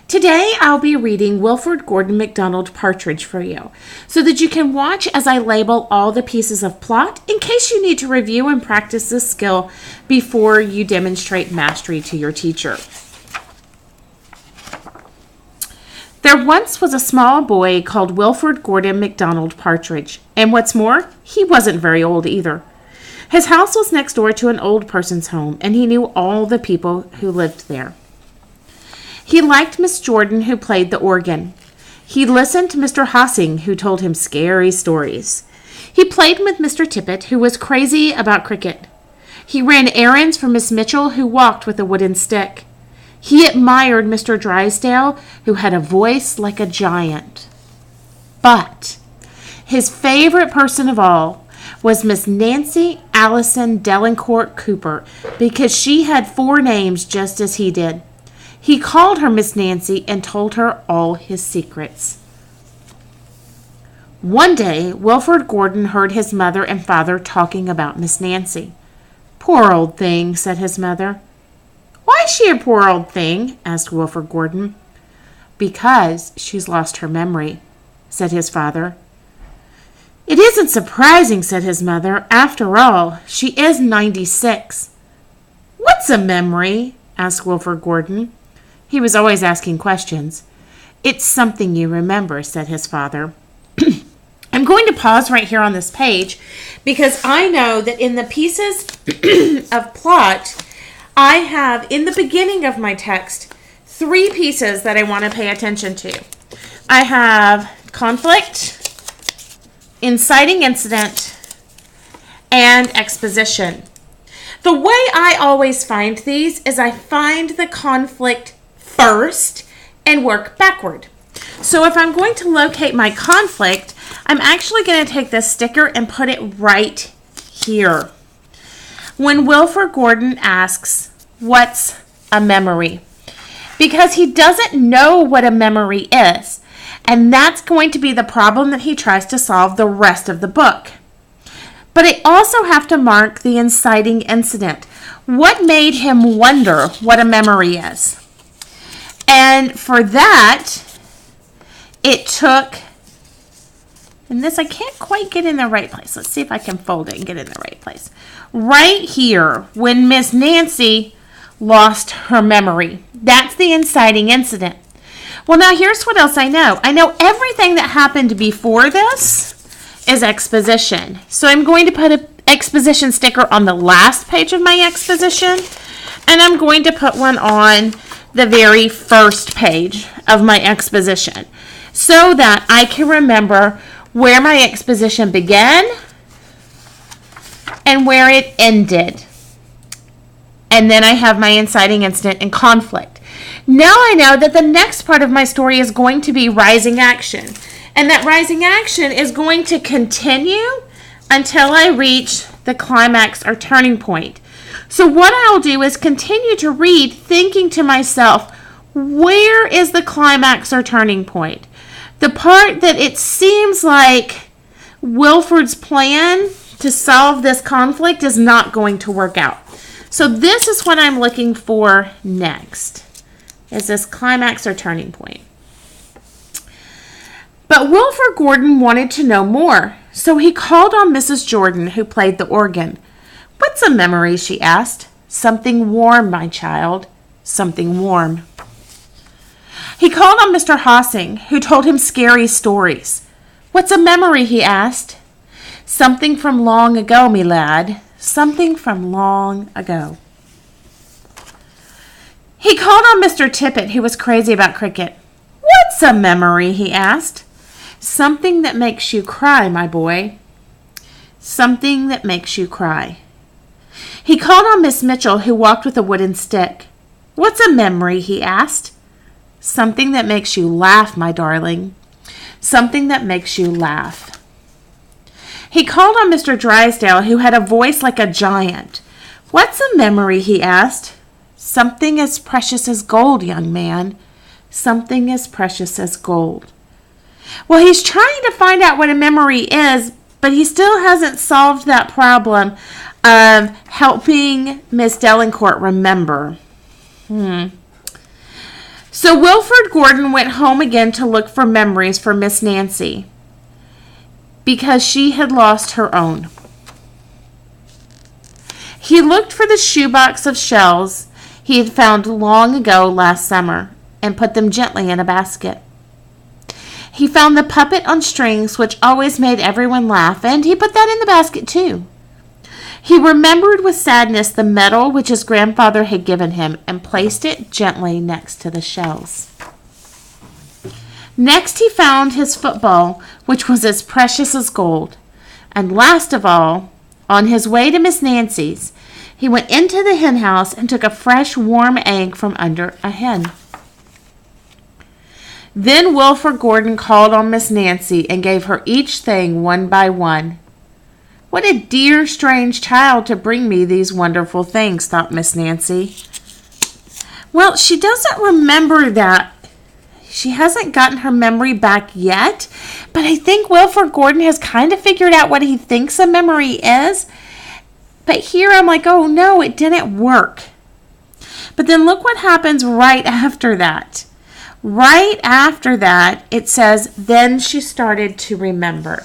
Today, I'll be reading Wilfored Gordon MacDonald Partridge for you so that you can watch as I label all the pieces of plot in case you need to review and practice this skill before you demonstrate mastery to your teacher. There once was a small boy called Wilfored Gordon MacDonald Partridge, and what's more, he wasn't very old either. His house was next door to an old person's home, and he knew all the people who lived there. He liked Miss Jordan, who played the organ. He listened to Mr. Hossing, who told him scary stories. He played with Mr. Tippet, who was crazy about cricket. He ran errands for Miss Mitchell, who walked with a wooden stick. He admired Mr. Drysdale, who had a voice like a giant. But his favorite person of all was Miss Nancy Allison Delacourt Cooper, because she had 4 names just as he did. He called her Miss Nancy and told her all his secrets. One day, Wilfored Gordon heard his mother and father talking about Miss Nancy. "Poor old thing," said his mother. "Why is she a poor old thing?" asked Wilfored Gordon. "Because she's lost her memory," said his father. "It isn't surprising," said his mother. "After all, she is 96. "What's a memory?" asked Wilfored Gordon. He was always asking questions. "It's something you remember," said his father. I'm going to pause right here on this page because I know that in the pieces of plot, I have, in the beginning of my text, 3 pieces that I want to pay attention to. I have conflict, inciting incident, and exposition. The way I always find these is I find the conflict first and work backward. So if I'm going to locate my conflict, I'm actually going to take this sticker and put it right here. When Wilfored Gordon asks, "What's a memory?" Because he doesn't know what a memory is, and that's going to be the problem that he tries to solve the rest of the book. But I also have to mark the inciting incident. What made him wonder what a memory is? And for that, it took, and this I can't quite get in the right place. Let's see if I can fold it and get it in the right place. Right here, when Miss Nancy lost her memory. That's the inciting incident. Well, now here's what else I know. I know everything that happened before this is exposition. So I'm going to put an exposition sticker on the last page of my exposition, and I'm going to put one on the very first page of my exposition so that I can remember where my exposition began and where it ended. And then I have my inciting incident and conflict. Now I know that the next part of my story is going to be rising action. And that rising action is going to continue until I reach the climax or turning point. So what I'll do is continue to read, thinking to myself, where is the climax or turning point? The part that it seems like Wilford's plan to solve this conflict is not going to work out. So this is what I'm looking for next, is this climax or turning point. But Wilfored Gordon wanted to know more, so he called on Mrs. Jordan, who played the organ. "What's a memory?" she asked. "Something warm, my child, something warm." He called on Mr. Hossing, who told him scary stories. "What's a memory?" he asked. "Something from long ago, me lad, something from long ago." He called on Mr. Tippet, who was crazy about cricket. "What's a memory?" he asked. "Something that makes you cry, my boy, something that makes you cry." He called on Miss Mitchell, who walked with a wooden stick. "What's a memory?" he asked. "Something that makes you laugh, my darling, something that makes you laugh." He called on Mr. Drysdale, who had a voice like a giant. "What's a memory?" he asked. "Something as precious as gold, young man, something as precious as gold." Well, he's trying to find out what a memory is, but he still hasn't solved that problem of helping Miss Delacourt remember. So So Wilford Gordon went home again to look for memories for Miss Nancy, because she had lost her own. He looked for the shoebox of shells he had found long ago last summer and put them gently in a basket. He found the puppet on strings, which always made everyone laugh, and he put that in the basket too. He remembered with sadness the medal which his grandfather had given him and placed it gently next to the shells. Next he found his football, which was as precious as gold. And last of all, on his way to Miss Nancy's, he went into the hen house and took a fresh, warm egg from under a hen. Then Wilford Gordon called on Miss Nancy and gave her each thing one by one. What a dear, strange child to bring me these wonderful things, thought Miss Nancy. Well, she doesn't remember that. She hasn't gotten her memory back yet, but I think Wilford Gordon has kind of figured out what he thinks a memory is. But here I'm like, oh no, it didn't work. But then look what happens right after that. Right after that, it says, then she started to remember.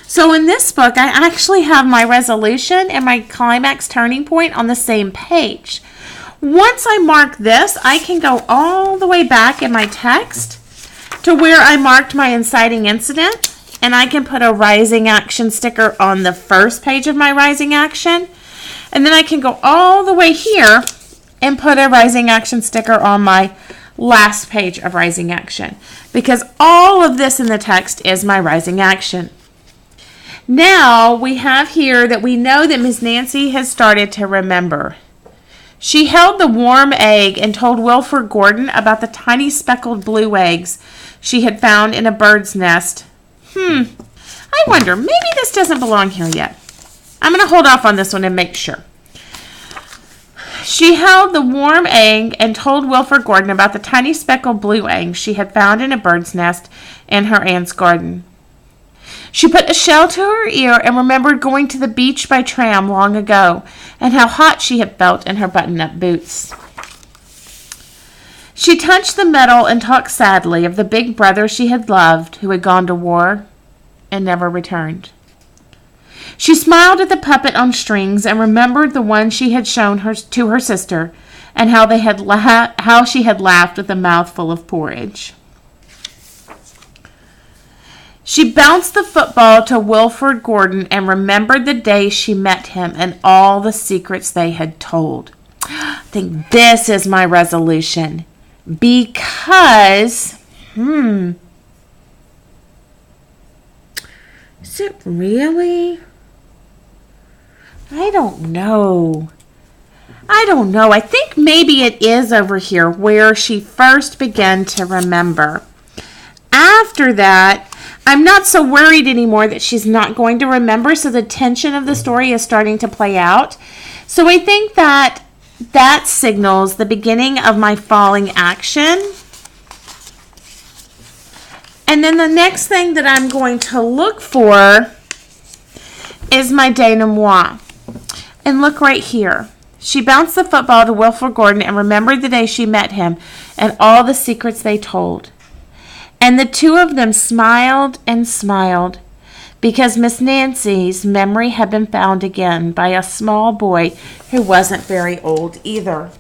So in this book, I actually have my resolution and my climax turning point on the same page. Once I mark this, I can go all the way back in my text to where I marked my inciting incident, and I can put a rising action sticker on the first page of my rising action, and then I can go all the way here and put a rising action sticker on my last page of rising action, because all of this in the text is my rising action. Now we have here that we know that Miss Nancy has started to remember. She held the warm egg and told Wilford Gordon about the tiny speckled blue eggs she had found in a bird's nest. I wonder, maybe this doesn't belong here yet. I'm going to hold off on this one and make sure. She held the warm egg and told Wilford Gordon about the tiny speckled blue eggs she had found in a bird's nest in her aunt's garden. She put a shell to her ear and remembered going to the beach by tram long ago and how hot she had felt in her button-up boots. She touched the medal and talked sadly of the big brother she had loved who had gone to war and never returned. She smiled at the puppet on strings and remembered the one she had shown to her sister and how she had laughed with a mouthful of porridge. She bounced the football to Wilford Gordon and remembered the day she met him and all the secrets they had told. I think this is my resolution. Because, is it really? I don't know. I think maybe it is over here where she first began to remember. After that, I'm not so worried anymore that she's not going to remember, so the tension of the story is starting to play out. So I think that signals the beginning of my falling action. And then the next thing that I'm going to look for is my denouement. And look right here. She bounced the football to Wilford Gordon and remembered the day she met him and all the secrets they told. And the two of them smiled and smiled because Miss Nancy's memory had been found again by a small boy who wasn't very old either.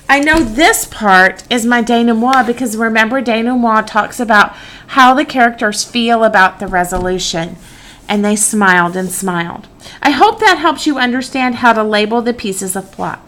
I know this part is my denouement because remember, denouement talks about how the characters feel about the resolution. And they smiled and smiled. I hope that helps you understand how to label the pieces of plot.